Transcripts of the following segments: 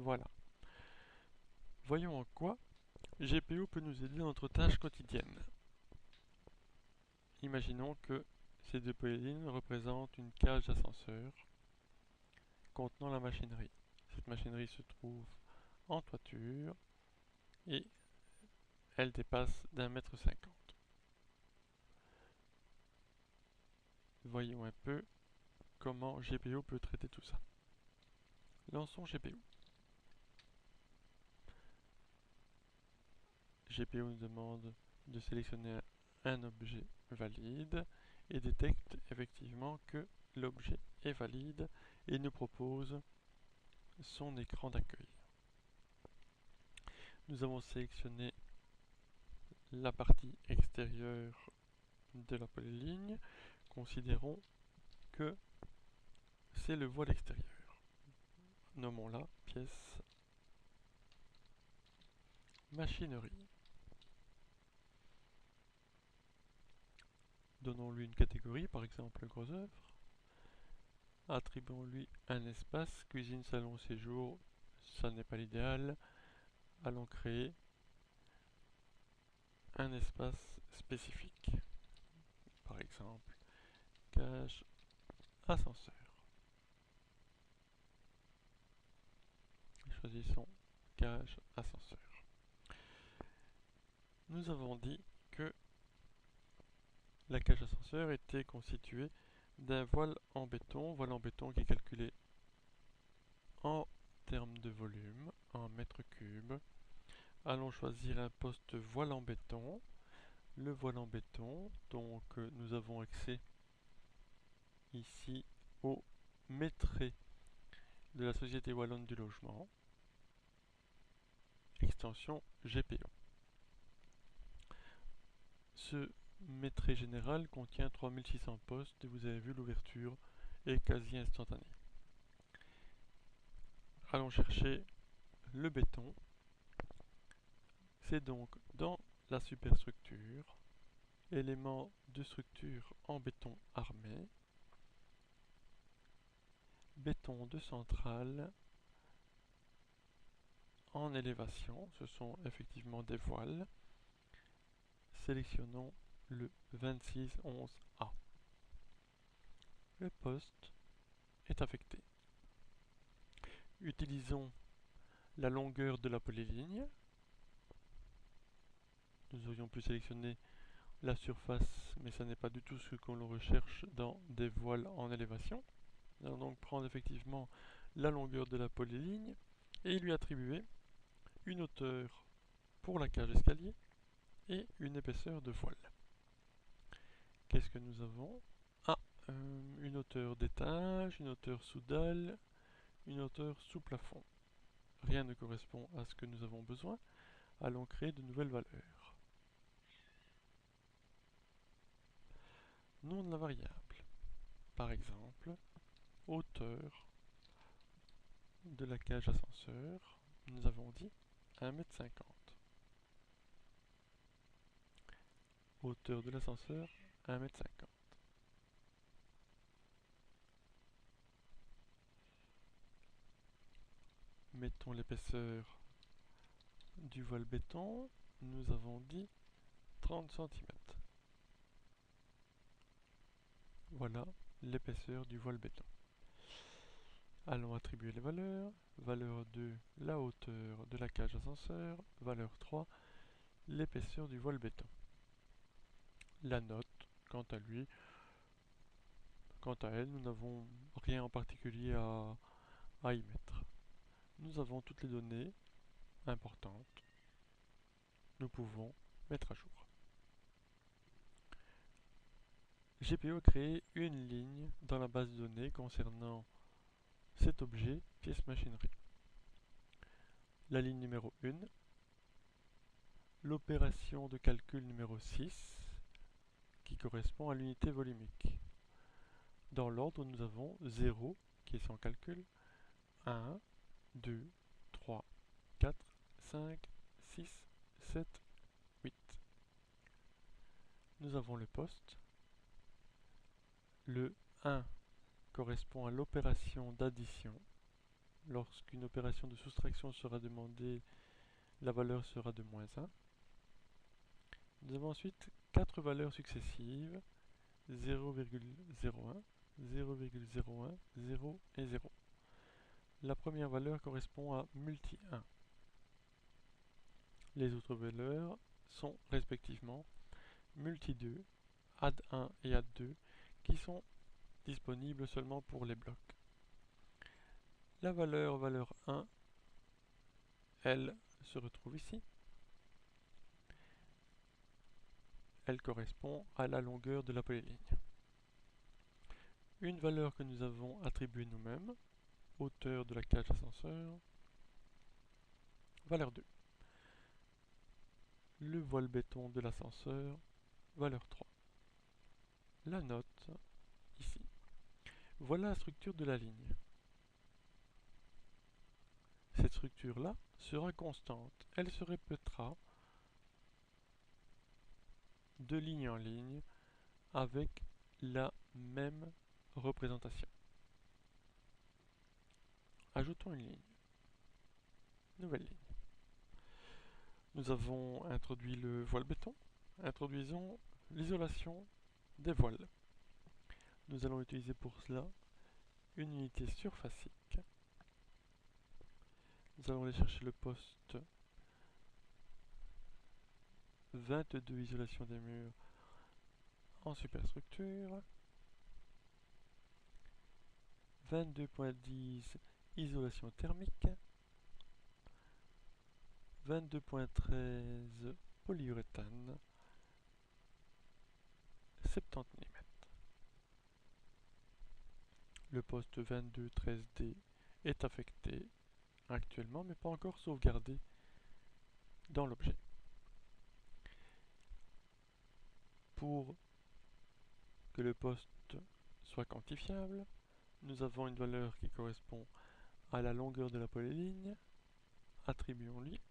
Voilà. Voyons en quoi GPO peut nous aider dans notre tâche quotidienne. Imaginons que ces deux polylignes représentent une cage d'ascenseur contenant la machinerie. Cette machinerie se trouve en toiture et elle dépasse d'1,50 m. Voyons un peu comment GPO peut traiter tout ça. Lançons GPO. GPO nous demande de sélectionner un objet valide et détecte effectivement que l'objet est valide et nous propose son écran d'accueil. Nous avons sélectionné la partie extérieure de la polyligne. Considérons que c'est le voile extérieur. Nommons-la pièce machinerie. Donnons-lui une catégorie, par exemple gros œuvre. Attribuons-lui un espace, cuisine, salon, séjour. Ça n'est pas l'idéal. Allons créer un espace spécifique. Par exemple, cage ascenseur. Choisissons cage ascenseur. Nous avons dit que la cage ascenseur était constituée d'un voile en béton qui est calculé en termes de volume, en mètres cubes. Allons choisir un poste voile en béton. Le voile en béton, donc nous avons accès ici au mètré de la Société Wallonne du Logement, extension GPO. Ce mètré général contient 3600 postes et vous avez vu l'ouverture est quasi instantanée. Allons chercher le béton. C'est donc dans la superstructure, élément de structure en béton armé, béton de centrale en élévation, ce sont effectivement des voiles. Sélectionnons le 2611A. Le poste est affecté. Utilisons la longueur de la polyligne. Nous aurions pu sélectionner la surface, mais ça n'est pas du tout ce que l'on recherche dans des voiles en élévation. Nous allons donc prendre effectivement la longueur de la polyligne et lui attribuer une hauteur pour la cage d'escalier et une épaisseur de voile. Qu'est-ce que nous avons? Une hauteur d'étage, une hauteur sous dalle, une hauteur sous plafond. Rien ne correspond à ce que nous avons besoin. Allons créer de nouvelles valeurs. Nom de la variable. Par exemple, hauteur de la cage ascenseur, nous avons dit 1,50 m. Hauteur de l'ascenseur, 1,50 m. Mettons l'épaisseur du voile béton, nous avons dit 30 cm. Voilà l'épaisseur du voile béton. Allons attribuer les valeurs. Valeur 2, la hauteur de la cage ascenseur. Valeur 3, l'épaisseur du voile béton. La note, quant à elle, nous n'avons rien en particulier à y mettre. Nous avons toutes les données importantes. Nous pouvons mettre à jour. GPO a créé une ligne dans la base de données concernant cet objet pièce machinerie. La ligne numéro 1, l'opération de calcul numéro 6, qui correspond à l'unité volumique. Dans l'ordre, nous avons 0, qui est sans calcul, 1, 2, 3, 4, 5, 6, 7, 8. Nous avons le poste. Le 1 correspond à l'opération d'addition. lorsqu'une opération de soustraction sera demandée, la valeur sera de -1. Nous avons ensuite 4 valeurs successives, 0,01, 0,01, 0 et 0. La première valeur correspond à multi 1. Les autres valeurs sont respectivement multi 2, add 1 et add 2 qui sont disponibles seulement pour les blocs. La valeur 1, elle se retrouve ici. Elle correspond à la longueur de la polyligne. Une valeur que nous avons attribuée nous-mêmes, hauteur de la cage d'ascenseur, valeur 2. Le voile béton de l'ascenseur, valeur 3. La note, ici. Voilà la structure de la ligne. Cette structure-là sera constante. Elle se répétera de ligne en ligne avec la même représentation. Ajoutons une ligne. Nouvelle ligne. Nous avons introduit le voile béton. Introduisons l'isolation des voiles. Nous allons utiliser pour cela une unité surfacique. Nous allons aller chercher le poste 22 isolation des murs en superstructure, 22.10 isolation thermique, 22.13 polyuréthane, 70 mm. Le poste 22.13D est affecté actuellement mais pas encore sauvegardé dans l'objet. Pour que le poste soit quantifiable, nous avons une valeur qui correspond à la longueur de la polyligne. Attribuons-lui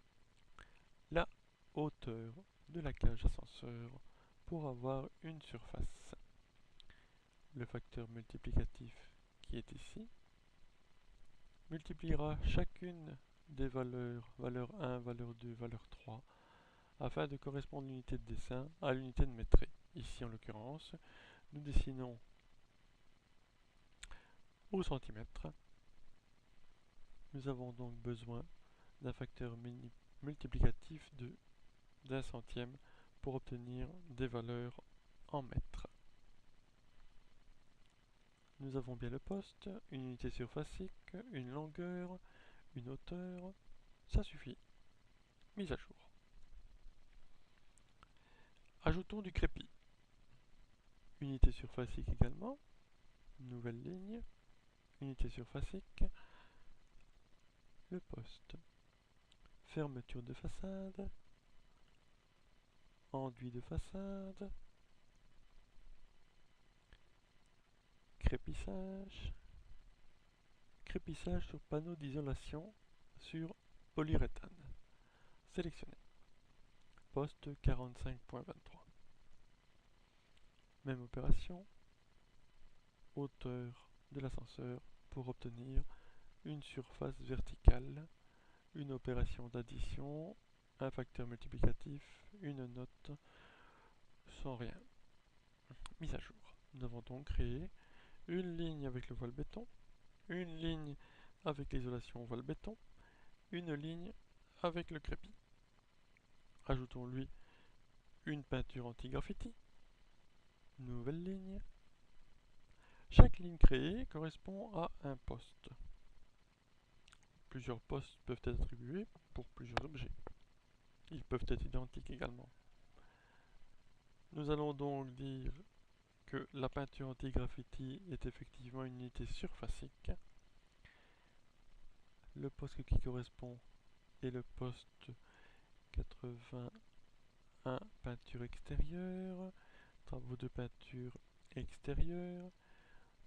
la hauteur de la cage d'ascenseur pour avoir une surface. Le facteur multiplicatif qui est ici multipliera chacune des valeurs, valeur 1, valeur 2, valeur 3, afin de correspondre l'unité de dessin à l'unité de métrée. Ici en l'occurrence, nous dessinons au centimètre. Nous avons donc besoin d'un facteur multiplicatif d'un centième pour obtenir des valeurs en mètres. Nous avons bien le poste, une unité surfacique, une longueur, une hauteur, ça suffit. Mise à jour. Ajoutons du crépi. Unité surfacique également, nouvelle ligne, unité surfacique, le poste. Fermeture de façade, enduit de façade, crépissage, crépissage sur panneau d'isolation sur polyuréthane. Sélectionné. Poste 45.23. Même opération, hauteur de l'ascenseur pour obtenir une surface verticale, une opération d'addition, un facteur multiplicatif, une note, sans rien. Mise à jour. Nous avons donc créé une ligne avec le voile béton, une ligne avec l'isolation voile béton, une ligne avec le crépi. Ajoutons-lui une peinture anti-graffiti, nouvelle ligne. Chaque ligne créée correspond à un poste. Plusieurs postes peuvent être attribués pour plusieurs objets. Ils peuvent être identiques également. Nous allons donc dire que la peinture anti-graffiti est effectivement une unité surfacique. Le poste qui correspond est le poste 81 peinture extérieure, travaux de peinture extérieure,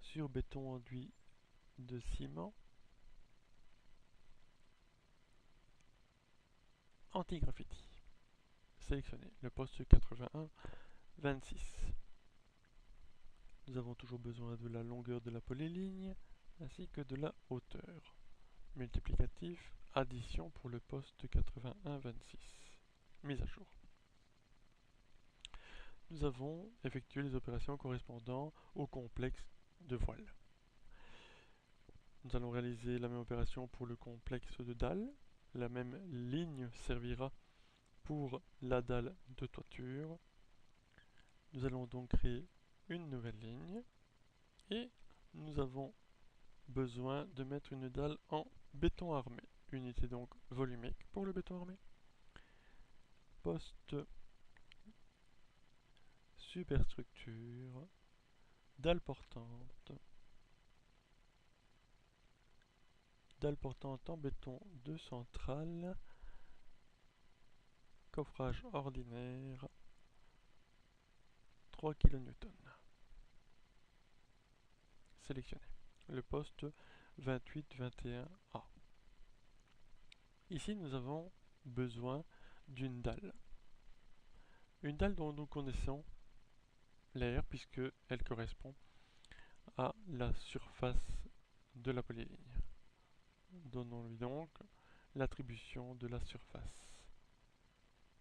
sur béton enduit de ciment, anti-graffiti. Sélectionné le poste 81 26. Nous avons toujours besoin de la longueur de la polyligne ainsi que de la hauteur. multiplicatif, addition pour le poste 8126. Mise à jour. Nous avons effectué les opérations correspondant au complexe de voile. Nous allons réaliser la même opération pour le complexe de dalle. La même ligne servira pour la dalle de toiture. Nous allons donc créer une nouvelle ligne et nous avons besoin de mettre une dalle en béton armé. Unité donc volumique pour le béton armé. Poste superstructure, dalle portante en béton de centrale, coffrage ordinaire, 3 kN. Sélectionné. Le poste 2821A. Ici, nous avons besoin d'une dalle. Une dalle dont nous connaissons l'air puisqu'elle correspond à la surface de la polyligne. Donnons-lui donc l'attribution de la surface.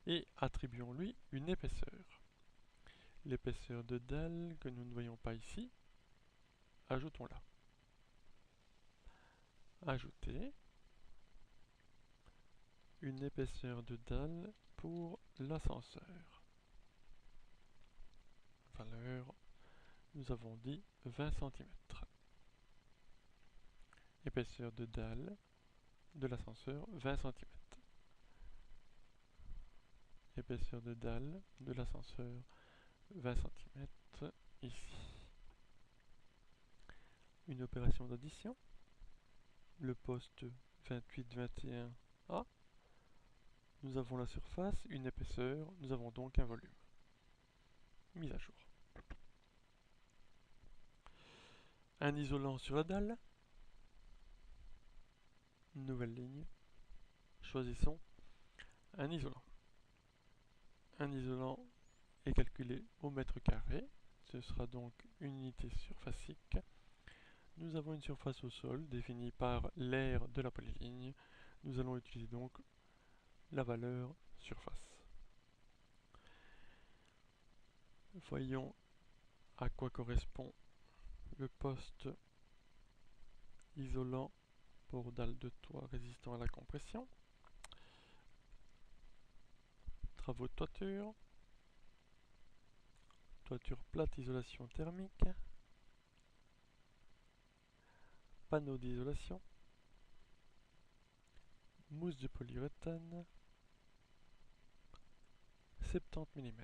Et attribuons-lui une épaisseur. L'épaisseur de dalle que nous ne voyons pas ici, ajoutons-la. Ajouter une épaisseur de dalle pour l'ascenseur. Valeur, nous avons dit 20 cm. Épaisseur de dalle de l'ascenseur 20 cm. Épaisseur de dalle de l'ascenseur 20 cm ici. Une opération d'addition. Le poste 2821A. Nous avons la surface, une épaisseur, nous avons donc un volume. Mise à jour. Un isolant sur la dalle. Nouvelle ligne. Choisissons un isolant. Un isolant est calculé au mètre carré. Ce sera donc une unité surfacique. Nous avons une surface au sol définie par l'aire de la polyligne. Nous allons utiliser donc la valeur surface. Voyons à quoi correspond le poste isolant pour dalle de toit résistant à la compression. Travaux de toiture. Toiture plate, isolation thermique. Panneau d'isolation. Mousse de polyuréthane. 70 mm.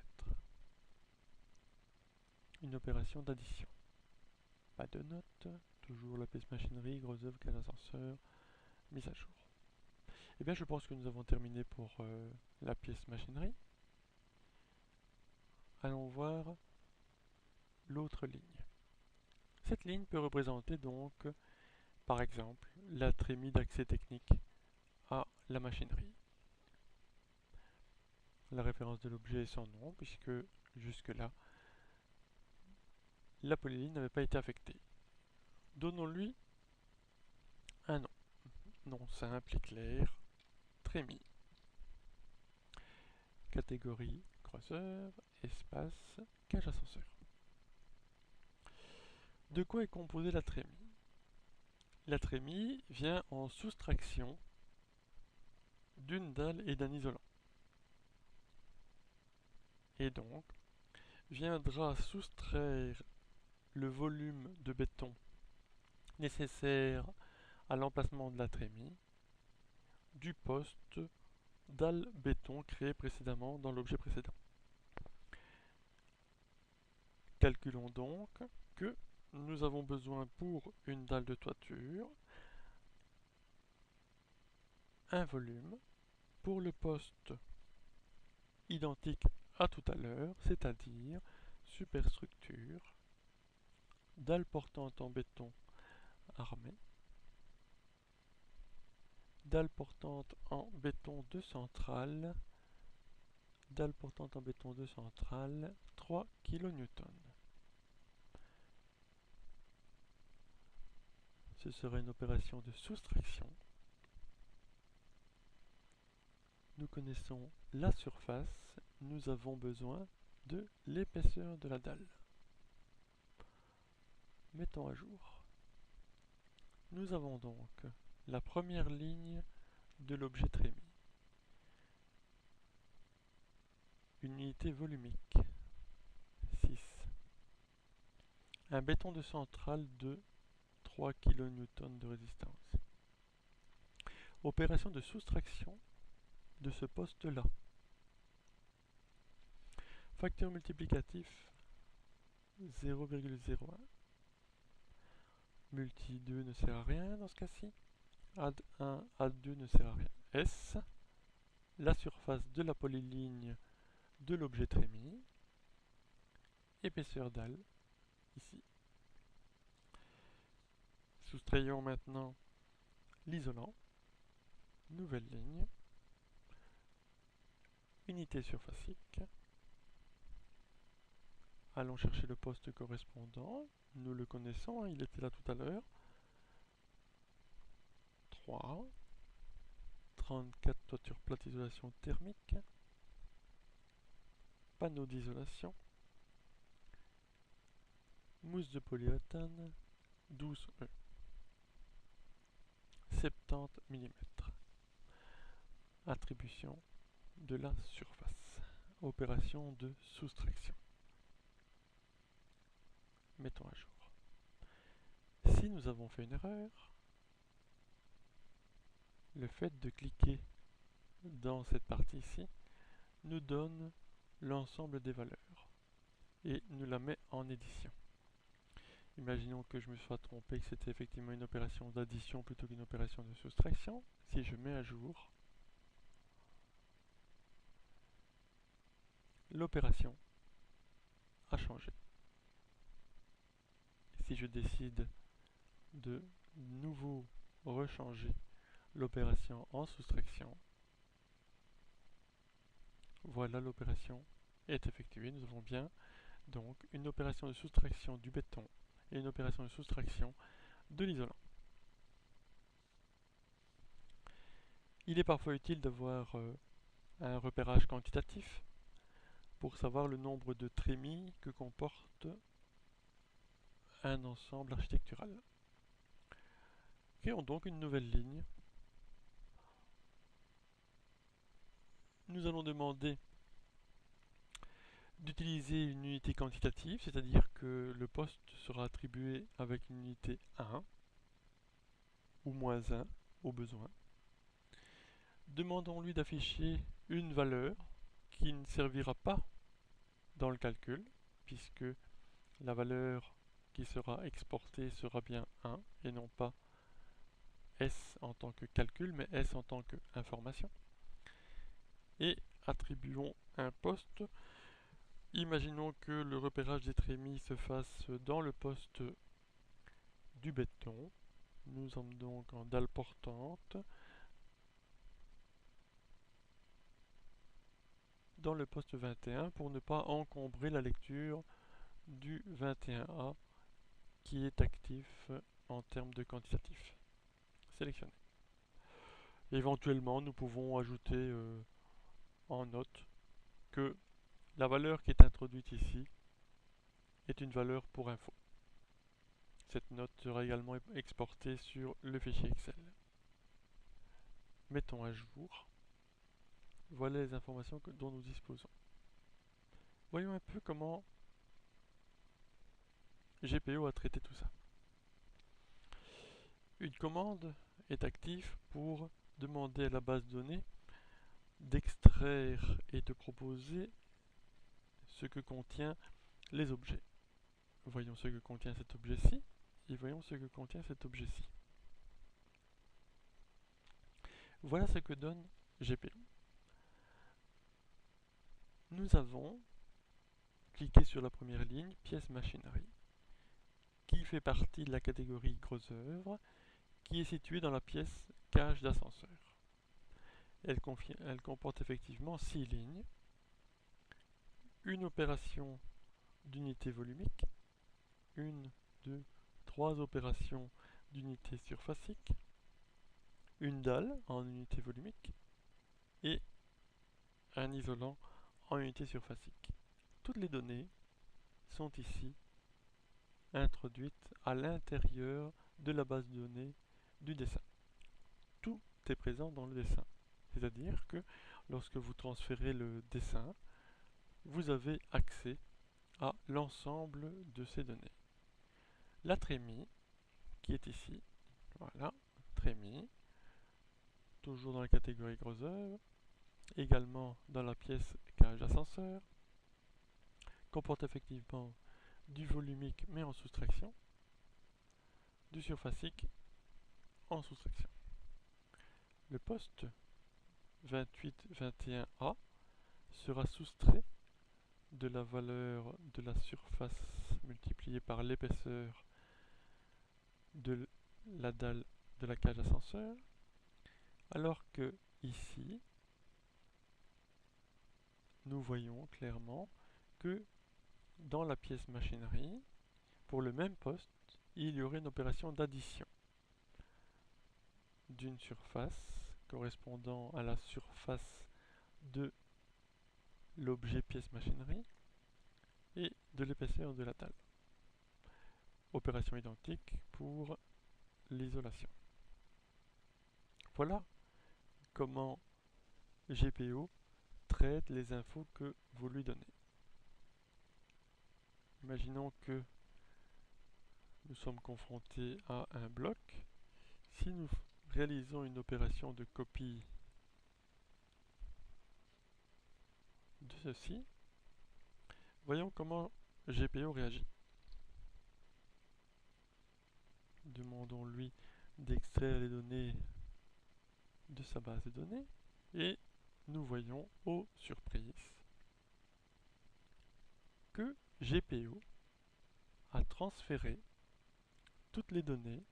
Une opération d'addition. Pas de note. Toujours la pièce machinerie, gros œuvre, cage ascenseur. Mise à jour. Eh bien, je pense que nous avons terminé pour la pièce machinerie. Allons voir l'autre ligne. Cette ligne peut représenter donc, par exemple, la trémie d'accès technique à la machinerie. La référence de l'objet est sans nom, puisque jusque-là, la polyligne n'avait pas été affectée. Donnons-lui un nom. Nom simple et clair, trémie. Catégorie crosseur, espace, cage ascenseur. De quoi est composée la trémie? La trémie vient en soustraction d'une dalle et d'un isolant. Et donc, viendra soustraire le volume de béton nécessaire à l'emplacement de la trémie du poste dalle béton créé précédemment dans l'objet précédent. Calculons donc que nous avons besoin pour une dalle de toiture un volume pour le poste identique à tout à l'heure, c'est-à-dire superstructure, dalle portante en béton armé, dalle portante en béton de centrale, dalle portante en béton de centrale, 3 kN. Ce serait une opération de soustraction nous connaissons la surface, nous avons besoin de l'épaisseur de la dalle. Mettons à jour. Nous avons donc la première ligne de l'objet trémie. Une unité volumique, 6. Un béton de centrale de 3 kN de résistance. Opération de soustraction de ce poste-là. Facteur multiplicatif 0,01. Multi 2 ne sert à rien dans ce cas-ci. Add 1, add 2 ne sert à rien. S, la surface de la polyligne de l'objet trémie. Épaisseur dalle, ici. Soustrayons maintenant l'isolant. Nouvelle ligne. Unité surfacique. Allons chercher le poste correspondant. Nous le connaissons, il était là tout à l'heure. 3. 34 toiture plate isolation thermique. Panneau d'isolation. Mousse de polyuréthane. 12E. 70 mm. Attribution de la surface. Opération de soustraction. Mettons à jour. Si nous avons fait une erreur, le fait de cliquer dans cette partie ici nous donne l'ensemble des valeurs et nous la met en édition. Imaginons que je me sois trompé, que c'était effectivement une opération d'addition plutôt qu'une opération de soustraction. Si je mets à jour, l'opération a changé. Si je décide de nouveau rechanger l'opération en soustraction, voilà, l'opération est effectuée. Nous avons bien donc une opération de soustraction du béton et une opération de soustraction de l'isolant. Il est parfois utile d'avoir un repérage quantitatif pour savoir le nombre de trémies que comporte un ensemble architectural. Créons donc une nouvelle ligne. Nous allons demander d'utiliser une unité quantitative, c'est-à-dire que le poste sera attribué avec une unité 1 ou moins 1 au besoin. Demandons-lui d'afficher une valeur qui ne servira pas dans le calcul, puisque la valeur qui sera exportée sera bien 1 et non pas S en tant que calcul, mais S en tant qu'information. Et attribuons un poste. Imaginons que le repérage des trémies se fasse dans le poste du béton. Nous sommes donc en dalle portante. Dans le poste 21 pour ne pas encombrer la lecture du 21A qui est actif en termes de quantitatif. Sélectionner. Éventuellement, nous pouvons ajouter en note que la valeur qui est introduite ici est une valeur pour info. Cette note sera également exportée sur le fichier Excel. Mettons à jour. Voilà les informations dont nous disposons. Voyons un peu comment GPO a traité tout ça. Une commande est active pour demander à la base de données d'extraire et de proposer ce que contient les objets. Voyons ce que contient cet objet-ci et voyons ce que contient cet objet-ci. Voilà ce que donne GPO. Nous avons cliqué sur la première ligne, pièce machinerie, qui fait partie de la catégorie gros œuvres, qui est située dans la pièce cage d'ascenseur. Elle comporte effectivement 6 lignes, une opération d'unité volumique, 1, 2, 3 opérations d'unité surfacique, une dalle en unité volumique et un isolant en unité surfacique. Toutes les données sont ici introduites à l'intérieur de la base de données du dessin. Tout est présent dans le dessin. C'est-à-dire que lorsque vous transférez le dessin, vous avez accès à l'ensemble de ces données. La trémie, qui est ici, voilà, trémie, toujours dans la catégorie gros œuvre, également dans la pièce cage ascenseur, comporte effectivement du volumique mais en soustraction, du surfacique en soustraction. Le poste 2821A sera soustrait de la valeur de la surface multipliée par l'épaisseur de la dalle de la cage ascenseur, alors que ici, nous voyons clairement que dans la pièce machinerie, pour le même poste, il y aurait une opération d'addition d'une surface correspondant à la surface de l'objet pièce machinerie et de l'épaisseur de la dalle. Opération identique pour l'isolation. Voilà comment GPO traite les infos que vous lui donnez. Imaginons que nous sommes confrontés à un bloc. Si nous réalisons une opération de copie de ceci, voyons comment GPO réagit. Demandons-lui d'extraire les données de sa base de données et nous voyons, aux surprises, que GPO a transféré toutes les données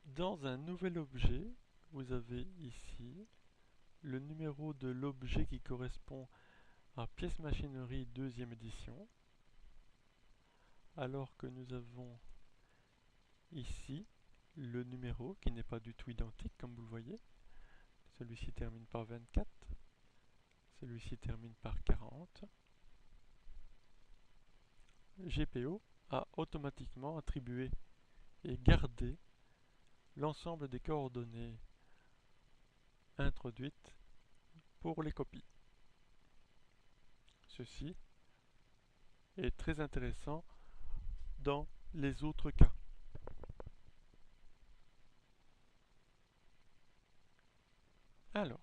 dans un nouvel objet. Vous avez ici le numéro de l'objet qui correspond à pièce machinerie deuxième édition, alors que nous avons ici le numéro qui n'est pas du tout identique comme vous le voyez. Celui-ci termine par 24, celui-ci termine par 40. GPO a automatiquement attribué et gardé l'ensemble des coordonnées introduites pour les copies. Ceci est très intéressant dans les autres cas. Alors,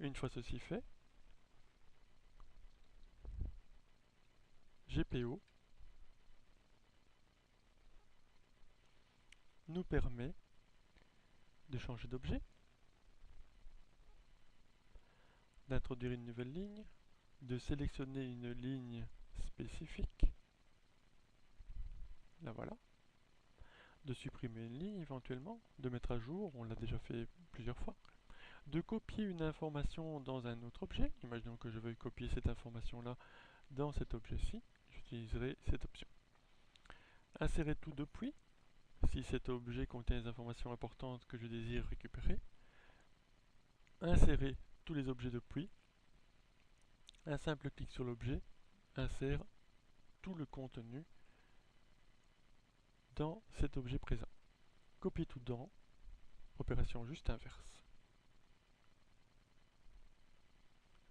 une fois ceci fait, GPO nous permet de changer d'objet, d'introduire une nouvelle ligne, de sélectionner une ligne spécifique, la voilà, de supprimer une ligne éventuellement, de mettre à jour, on l'a déjà fait plusieurs fois, de copier une information dans un autre objet. Imaginons que je veuille copier cette information-là dans cet objet-ci, j'utiliserai cette option. Insérer tout depuis, si cet objet contient des informations importantes que je désire récupérer. Insérer tous les objets depuis. Un simple clic sur l'objet insère tout le contenu dans cet objet présent. Copier tout dans, opération juste inverse.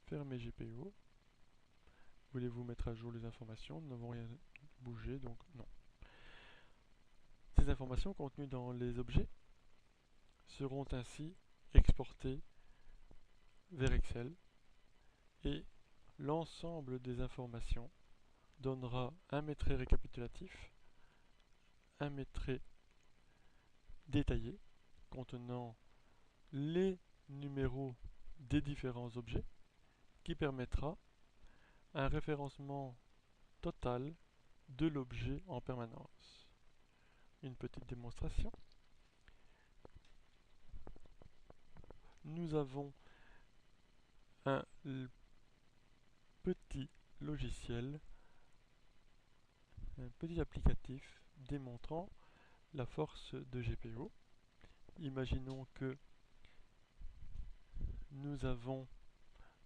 Fermez GPO. Voulez-vous mettre à jour les informations? Nous n'avons rien bougé, donc non. Ces informations contenues dans les objets seront ainsi exportées vers Excel et l'ensemble des informations donnera un maîtrise récapitulatif, un maîtrise détaillé contenant les numéros des différents objets qui permettra un référencement total de l'objet en permanence. Une petite démonstration. Nous avons un petit logiciel, un petit applicatif démontrant la force de GPO. Imaginons que nous avons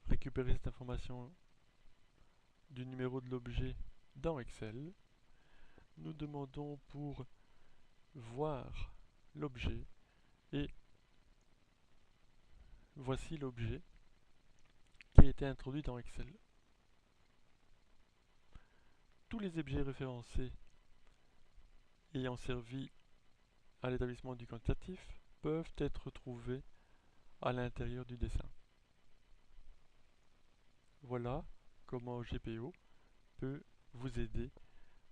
récupéré cette information du numéro de l'objet dans Excel. Nous demandons pour voir l'objet et voici l'objet qui a été introduit dans Excel. Tous les objets référencés ayant servi à l'établissement du quantitatif peuvent être trouvés à l'intérieur du dessin. Voilà comment GPO peut vous aider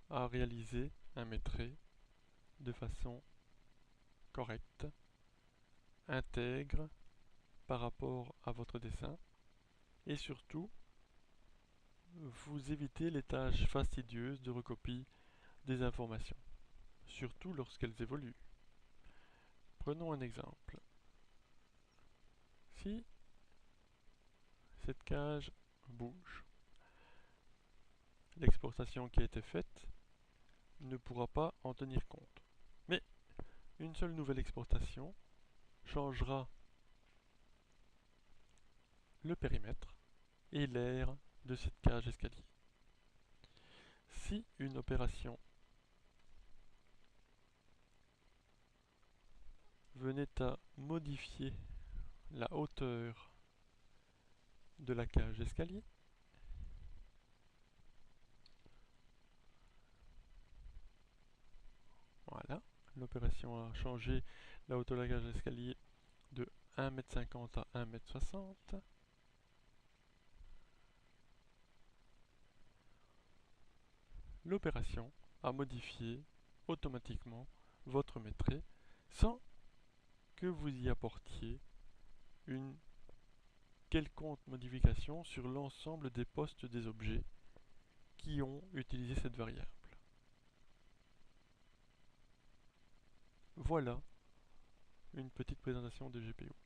à réaliser un métré de façon correcte, intègre par rapport à votre dessin et surtout vous évitez les tâches fastidieuses de recopie des informations, surtout lorsqu'elles évoluent. Prenons un exemple. Si cette cage bouge, l'exportation qui a été faite ne pourra pas en tenir compte. Mais une seule nouvelle exportation changera le périmètre et l'aire de cette cage escalier. Si une opération venait à modifier la hauteur de la cage d'escalier, voilà, l'opération a changé la hauteur de la cage d'escalier de 1,50 m à 1,60 m. L'opération a modifié automatiquement votre métré sans que vous y apportiez une quelconque modification sur l'ensemble des postes des objets qui ont utilisé cette variable. Voilà une petite présentation de GPO.